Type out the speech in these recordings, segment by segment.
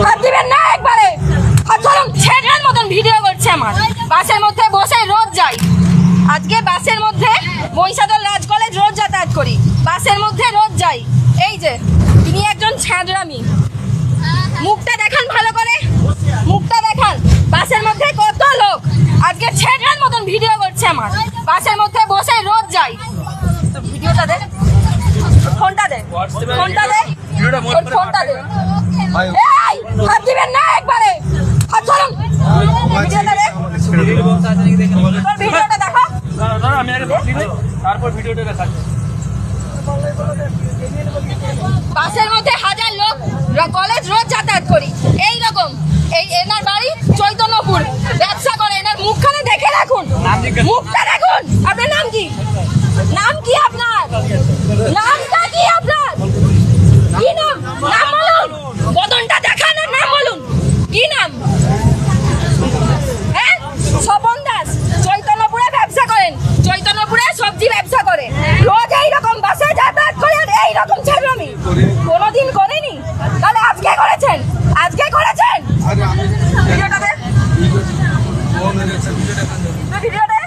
হাত দিবেন না একবারে। ছেলের মতন ভিডিও করছে আমার। বাসের মধ্যে বসে রোজ যাই, আজকে বাসের মধ্যে মহিষাদল রাজ কলেজ রোজ যাতায়াত করি, বাসের মধ্যে রোজ যাই। এই যে তিনি একজন ছ্যাঁদরামি, মুখটা দেখান ভালো করে, মুখটা দেখান। বাসের মধ্যে কত লোক, আজকে ছেলের মতন ভিডিও করছে আমার। বাসের মধ্যে বসে রোজ যাই। ভিডিওটা দে, ফোনটা দে, ফোনটা দে, ফোনটা দে। এই হাত দিবেন না একবারে। হাত ছাড়ুন। ভিডিওটা দে, তোর ভিডিওটা দেখো। আমি আগে তারপর ভিডিওটা দেখাচ্ছি। বাসের মধ্যে হাজার লোক, কলেজ রোজ যাতায়াত করি। এই রকম এই এনার বাড়ি চৈতন্যপুর, ব্যবসা করে। এনার মুখখানে দেখে রাখুন, মুখটা দেখুন। আপনার নাম কি? নাম কি আপনার? নামটা কি আপনার? কি নাম? নাম বলুন। বদনটা দেখান আর নাম বলুন। কি নাম? হ্যাঁ, স্বপন দাস। চৈতন্যপুরে ব্যবসা করেন, চৈতন্যপুরে সবজি ব্যবসা করে। রোজ এইরকম বাসে যাতায়াত করে আর এইরকম ছেড়মি কোনোদিন করেনি। তাহলে আজকে করেছেন, আজকে করেছেন। ভিডিওটা দে, ভিডিও দে।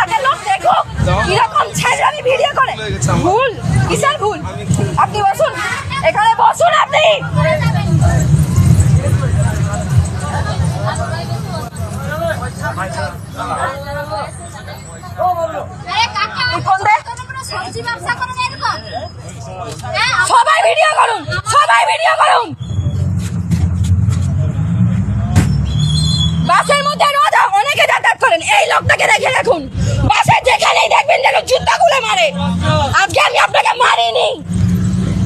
আগে লোক দেখুক কিরকম ছেড়মি ভিডিও করে। ভুল, কিসের ভুল? আপনি বসুন, এখানে বসুন আপনি। সবাই ভিডিও করুন, সবাই ভিডিও করুন। বাসের মধ্যে রোজ অনেকে যাতায়াত করেন। এই লোকটাকে দেখে রাখুন, বাসে যেখানেই দেখবেন যেন জুতা খুলে মারে। আজকে আমি আপনাকে মারিনি,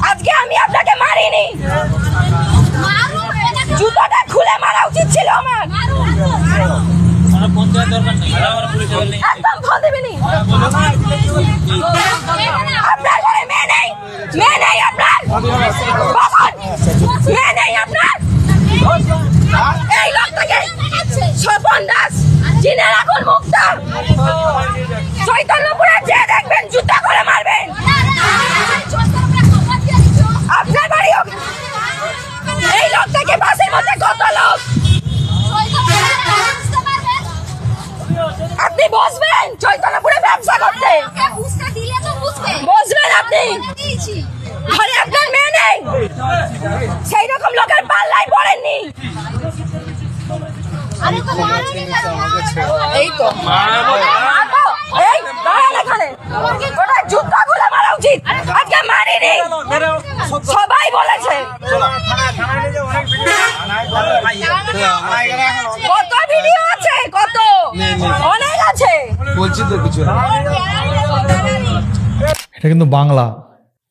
আজকে আমি আপনাকে মারিনি। জুতাটা খুলে মারা উচিত ছিল আমার। একদম ফোন দেবেনি। আপনার ঘরে মেয়ে নেই, মেয়ে নেই আপনার, মেয়ে নেই আপনার। এই লোকটাকে স্বপন দাস, চিনে রাখুন মুখটা। চৈতন্যপুরে যে দেখবেন জুতা করে মারবেন। আপনার বাড়ি এই লোকটাকে বাসের মধ্যে কত লোক। আপনি বসবেন চৈতন্যপুরে ব্যবসা করতে, বসবেন আপনি। ঘরে আপনার মেয়ে নেই, সেই রকম লোকের পাল্লায় পড়েননি। এই তো এই দাঁড়ান এখানে, ওটা জুতা খুলে মারা উচিত। আজকে মারিনি, সবাই বলেছে। কত ভিডিও আছে, কত অনেক আছে, বলছি তো কিছু। এটা কিন্তু বাংলা,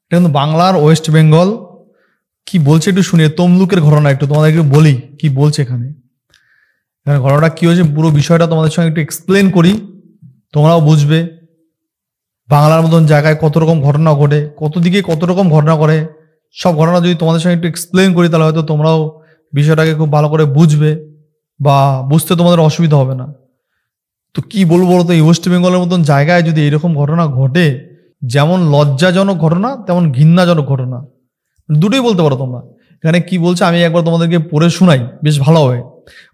এটা কিন্তু বাংলার ওয়েস্ট বেঙ্গল। কি বলছে একটু শুনে, তমলুকের ঘটনা একটু তোমাদেরকে বলি কি বলছে এখানে। এখানে ঘটনাটা কি হয়েছে পুরো বিষয়টা তোমাদের সঙ্গে একটু এক্সপ্লেন করি, তোমরাও বুঝবে। বাংলার মতন জায়গায় কত রকম ঘটনা ঘটে, কত দিকে কত রকম ঘটনা করে, সব ঘটনা যদি তোমাদের সঙ্গে একটু এক্সপ্লেন করি তাহলে হয়তো তোমরাও বিষয়টাকে খুব ভালো করে বুঝবে বা বুঝতে তোমাদের অসুবিধা হবে না। তো কি বলবো বলো তো, এই ওয়েস্ট বেঙ্গলের মতন জায়গায় যদি এরকম ঘটনা ঘটে, যেমন লজ্জাজনক ঘটনা তেমন ঘৃণাজনক ঘটনা, দুটোই বলতে পারো তোমরা। এখানে কি বলছে আমি একবার তোমাদেরকে পড়ে শোনাই, বেশ ভালো হবে।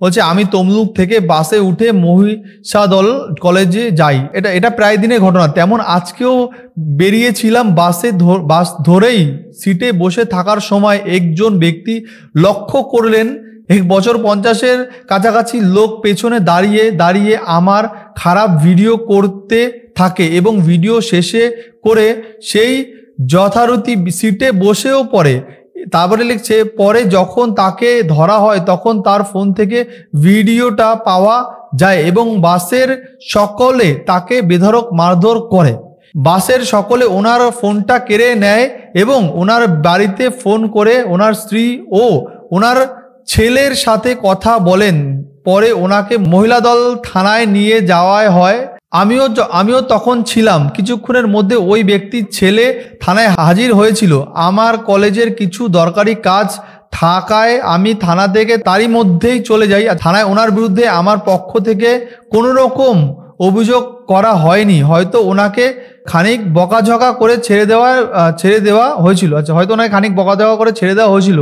বলছে আমি তমলুক থেকে বাসে উঠে মহিষাদল কলেজে যাই। এটা প্রায় দিনের ঘটনা। তেমন আজকেও বেরিয়েছিলাম বাস ধরেই সিটে বসে থাকার সময় একজন ব্যক্তি লক্ষ্য করলেন 1 বছর 50-এর কাছাকাছি লোক পেছনে দাঁড়িয়ে দাঁড়িয়ে আমার খারাপ ভিডিও করতে থাকে এবং ভিডিও শেষে করে সেই যথারীতি সিটে বসেও পড়ে। তারপরে লিখছে পরে যখন তাকে ধরা হয় তখন তার ফোন থেকে ভিডিওটা পাওয়া যায় এবং বাসের সকলে তাকে বেধড়ক মারধর করে। বাসের সকলে ওনার ফোনটা কেড়ে নেয় এবং ওনার বাড়িতে ফোন করে ওনার স্ত্রী ও ওনার ছেলের সাথে কথা বলেন। পরে ওনাকে মহিলাদল থানায় নিয়ে যাওয়া হয়। আমিও তখন ছিলাম। কিছুক্ষণের মধ্যে ওই ব্যক্তির ছেলে থানায় হাজির হয়েছিল। আমার কলেজের কিছু দরকারি কাজ থাকায় আমি থানা থেকে তারই মধ্যেই চলে যাই। আর থানায় ওনার বিরুদ্ধে আমার পক্ষ থেকে কোনো রকম অভিযোগ করা হয়নি, হয়তো ওনাকে খানিক বকাঝকা করে ছেড়ে দেওয়া হয়েছিল। আচ্ছা, হয়তো ওনাকে খানিক বকাঝকা করে ছেড়ে দেওয়া হয়েছিল,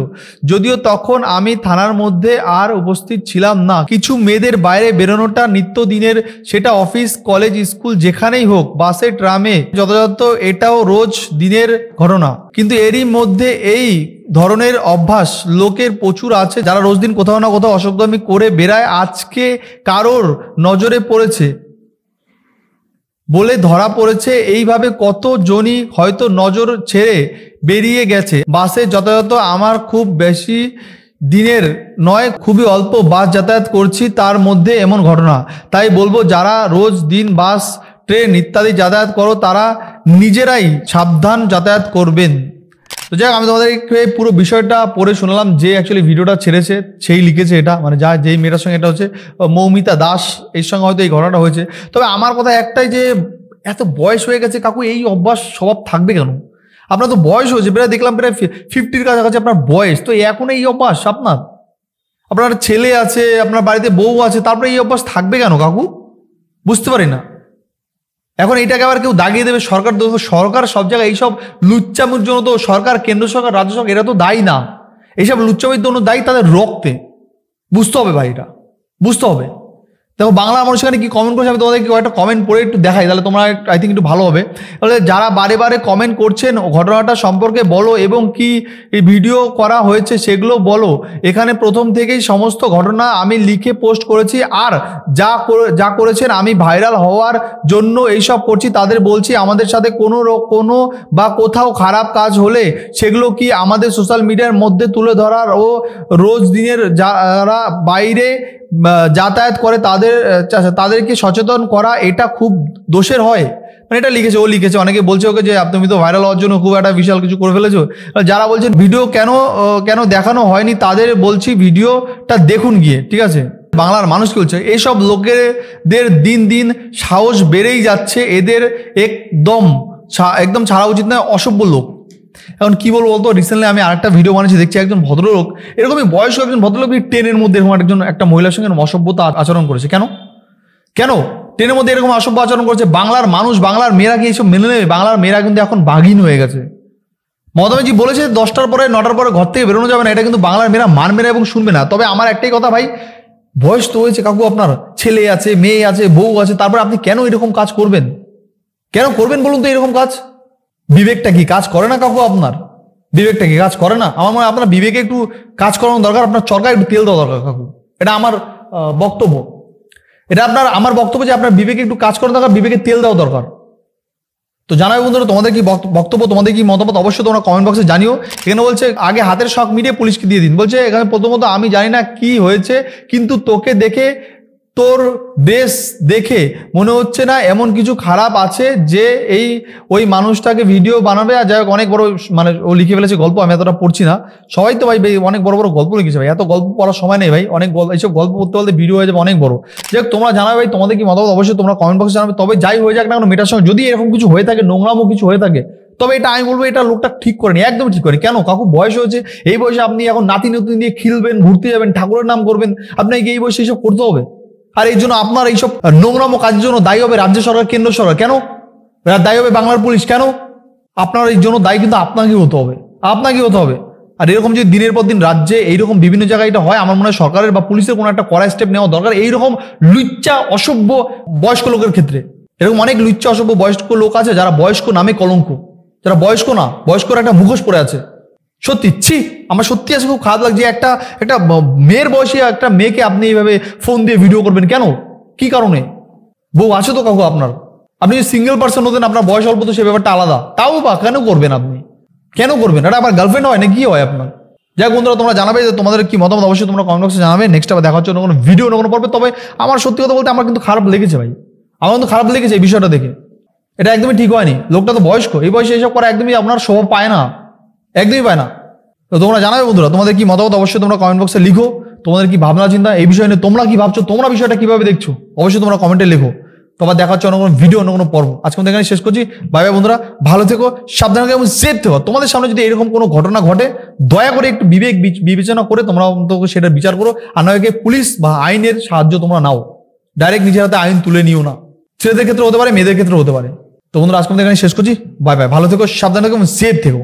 যদিও তখন আমি থানার মধ্যে আর উপস্থিত ছিলাম না। কিছু মেয়েদের বাইরে বেরোনোটা নিত্যদিনের, সেটা অফিস, কলেজ, স্কুল যেখানেই হোক, বাসে, ট্রামে, যথাযথ এটাও রোজ দিনের ঘটনা। কিন্তু এরই মধ্যে এই ধরনের অভ্যাস লোকের প্রচুর আছে, যারা রোজ দিন কোথাও না কোথাও অসভ্যতামি করে বেড়ায়। আজকে কারোর নজরে পড়েছে বলে ধরা পড়েছে, এইভাবে কতজনই হয়তো নজর ছেড়ে বেরিয়ে গেছে। বাসে যথাযথ আমার খুব বেশি দিনের নয়, খুবই অল্প বাস যাতায়াত করছি, তার মধ্যে এমন ঘটনা। তাই বলবো, যারা রোজ দিন বাস, ট্রেন ইত্যাদি যাতায়াত করো, তারা নিজেরাই সাবধান যাতায়াত করবেন। তো যাই হোক, আমি তোমাদেরকে পুরো বিষয়টা পড়ে শোনালাম। যে অ্যাকচুয়ালি ভিডিওটা ছেড়েছে সেই লিখেছে এটা, মানে যেই মেয়েটার সঙ্গে এটা হচ্ছে মৌমিতা দাস, এর সঙ্গে হয়তো এই ঘটনাটা হয়েছে। তবে আমার কথা একটাই, যে এত বয়স হয়ে গেছে কাকু, এই অভ্যাস স্বভাব থাকবে কেন? আপনার তো বয়স হয়েছে, প্রায় দেখলাম প্রায় 50-র কাছাকাছি আপনার বয়স, তো এখন এই অভ্যাস আপনার ছেলে আছে, আপনার বাড়িতে বউ আছে, তারপরে এই অভ্যাস থাকবে কেন কাকু? বুঝতে পারি না। এখন এইটাকে আবার কেউ দাগিয়ে দেবে সরকার দোষ। সরকার সব জায়গায় এইসব লুচ্চামির জন্য তো সরকার, কেন্দ্র সরকার, রাজ্য সরকার এরা তো দায়ী না। এইসব লুচ্চামির জন্য দায়ী তাদের রক্তে। বুঝতে হবে ভাই, এটা বুঝতে হবে। দেখো বাংলার মানুষ এখানে কি কমেন্ট করছে, আমি তোমাদেরকে কয়েকটা কমেন্ট পড়ে একটু দেখাই, তাহলে তোমরা আই থিঙ্ক একটু ভালো হবে। তাহলে যারা বারে বারে কমেন্ট করছেন, ঘটনাটা সম্পর্কে বলো এবং কি এই ভিডিও করা হয়েছে সেগুলো বলো। এখানে প্রথম থেকেই সমস্ত ঘটনা আমি লিখে পোস্ট করেছি, আর যা করেছেন আমি ভাইরাল হওয়ার জন্য এইসব করছি। তাদের বলছি, আমাদের সাথে কোনো বা কোথাও খারাপ কাজ হলে সেগুলো কি আমাদের সোশ্যাল মিডিয়ার মধ্যে তুলে ধরার ও রোজ দিনের যারা বাইরে যাতায়াত করে তাদেরকে সচেতন করা, এটা খুব দোষের হয়। মানে এটা লিখেছে, ও লিখেছে। অনেকে বলছে ওকে যে তুমি তো ভাইরাল হওয়ার জন্য খুব একটা বিশাল কিছু করে ফেলেছো। যারা বলছেন ভিডিও কেন দেখানো হয়নি, তাদের বলছি ভিডিওটা দেখুন গিয়ে, ঠিক আছে? বাংলার মানুষ কি বলছে, এইসব লোকেদের দিন দিন সাহস বেড়েই যাচ্ছে, এদের একদম ছাড়া উচিত নয়, অসভ্য লোক। এখন কি বলবো বলতো, রিসেন্টলি আমি আরেকটা ভিডিও বানিয়েছি, দেখছি একজন ভদ্রলোক, এরকমই বয়স্ক একজন ভদ্রলোক ট্রেনের মধ্যে এরকম একটা মহিলার সঙ্গে অসভ্যতা আচরণ করেছে। কেন ট্রেনের মধ্যে এরকম অসভ্য আচরণ করেছে? বাংলার মানুষ, বাংলার মেয়েরা কি এইসব মেনে নেবে? বাংলার মেয়েরা কিন্তু এখন বাঘিন হয়ে গেছে। মমতাজি বলেছে 10টার পরে 9টার পরে ঘর থেকে বেরোনো যাবে না, এটা কিন্তু বাংলার মেয়েরা মানবে না এবং শুনবে না। তবে আমার একটাই কথা ভাই, বয়স তো হয়েছে কাকু, আপনার ছেলে আছে, মেয়ে আছে, বউ আছে, তারপরে আপনি কেন এরকম কাজ করবেন? কেন করবেন বলুন তো এরকম কাজ? বিবেকটা কি কাজ করে না কাকু? আপনার বিবেকটা কি কাজ করে না? আমার মনে হয় আপনার বিবেকে একটু কাজ করানো দরকার, আপনার চরকায় একটু তেল দেওয়া দরকার কাকু। এটা আমার বক্তব্য, আমার বক্তব্য যে আপনার বিবেকে একটু কাজ করানো দরকার, বিবেকে তেল দেওয়া দরকার। তো জানাবে বন্ধুরা, তোমাদের কি বক্তব্য, তোমাদের কি মতামত, অবশ্যই তোমরা কমেন্ট বক্সে জানিও। এখানে বলছে, আগে হাতের শখ মিটিয়ে পুলিশকে দিয়ে দিন। বলছে এখানে প্রথমত, আমি জানি না কি হয়েছে, কিন্তু তোকে দেখে, তোর ড্রেস দেখে মনে হচ্ছে না এমন কিছু খারাপ আছে যে ওই মানুষটাকে ভিডিও বানাবে। আর যাই হোক, অনেক বড়, মানে ও লিখে ফেলেছে গল্প, আমি এতটা পড়ছি না। সবাই তো ভাই অনেক বড় বড় গল্প লিখেছে ভাই, এত গল্প পড়ার সময় নেই ভাই। এইসব গল্প পড়তে বলতে ভিডিও হয়ে যাবে অনেক বড়। যাই হোক, তোমরা জানাবে ভাই তোমাদের কি মতামত, অবশ্যই তোমরা কমেন্ট বক্সে জানাবে। তবে যাই হয়ে যাক না কেন, মেয়েটার সঙ্গে যদি এরকম কিছু হয়ে থাকে, নোংরামও কিছু হয়ে থাকে, তবে এটা আমি বলবো, এটা লোকটা ঠিক করেনি, একদম ঠিক করেনি। কেন কাকু? বয়স হয়েছে, এই বয়সে আপনি এখন নাতি নতুন দিয়ে খেলবেন, ঘুরতে যাবেন, ঠাকুরের নাম করবেন, আপনাকে এই বয়সে এইসব করতে হবে? আর এই জন্য আপনার এইসব নোংরাম কাজের জন্য দায়ী হবে রাজ্য সরকার, কেন্দ্র সরকার। কেন দায়ী হবে বাংলার পুলিশ? কেন? আপনার এই জন্য দায়ী কিন্তু আপনাকেই হতে হবে, আর এরকম যদি দিনের পর দিন রাজ্যে এইরকম বিভিন্ন জায়গায় এটা হয়, আমার মনে হয় সরকারের বা পুলিশের কোনো একটা কড়া স্টেপ নেওয়া দরকার। এইরকম লুচ্চা অসভ্য বয়স্ক লোকের ক্ষেত্রে। এরকম অনেক লুচ্চা অসভ্য বয়স্ক লোক আছে, যারা বয়স্ক নামে কলঙ্ক, যারা বয়স্ক না, বয়স্কর একটা মুখোশ পড়ে আছে। সত্যি আমার সত্যি আছে, খুব খারাপ লাগছে। একটা মেয়ের বয়সী একটা মেয়েকে আপনি এইভাবে ফোন দিয়ে ভিডিও করবেন কেন? কি কারণে? বউ আছে তো কাকু আপনার, আপনি সিঙ্গেল পার্সন হতেন, আপনার বয়স অল্প, তো সে ব্যাপারটা আলাদা। তাও বা কেন করবেন আপনি? কেন করবেন? এটা আমার গার্লফ্রেন্ড হয় না, কি হয় আপনার? যাই বন্ধুরা, তোমরা জানাবে যে তোমাদের কি মতামত, অবশ্যই তোমরা কমেন্ট বক্সে জানাবে। নেক্সট আবার দেখা হচ্ছে অন্য কোনো ভিডিও, অন্য কোনো পর্বে। তবে আমার সত্যি কথা বলতে আমার কিন্তু খারাপ লেগেছে ভাই, আমার কিন্তু খারাপ লেগেছে এই বিষয়টা দেখে। এটা একদমই ঠিক হয়নি। লোকটা তো বয়স্ক, এই বয়সে এইসব করা একদমই আপনার স্বভাব পায় না, একদমই পায় না। তো তোমরা জানাবে বন্ধুরা তোমাদের কি মতামত, অবশ্যই তোমরা কমেন্ট বক্সে লিখো। তোমাদের কি ভাবনা চিন্তা এই বিষয় নিয়ে, তোমরা কি ভাবছো, তোমরা বিষয়টা কিভাবে দেখছো, অবশ্যই তোমরা কমেন্টে লিখো। তোমার দেখা হচ্ছে অন্য কোনো ভিডিও, অন্য কোনো পর্ব। আজকে আমরা এখানে শেষ করছি। বাই বাই বন্ধুরা, ভালো থেকো, সাবধানে এবং সেফ থেকো। তোমাদের সামনে যদি এরকম কোনো ঘটনা ঘটে, দয়া করে একটু বিবেচনা করে তোমরা সেটা বিচার করো, আর নয় পুলিশ বা আইনের সাহায্য তোমরা নাও। ডাইরেক্ট নিজের হাতে আইন তুলে নিও না। ছেলেদের ক্ষেত্রে হতে পারে, মেয়েদের ক্ষেত্রে হতে পারে। তো বন্ধুরা আজকে আমাদের এখানে শেষ করছি। বাই বাই, ভালো থেকো, সাবধানে থেকো, সেফ থেকো।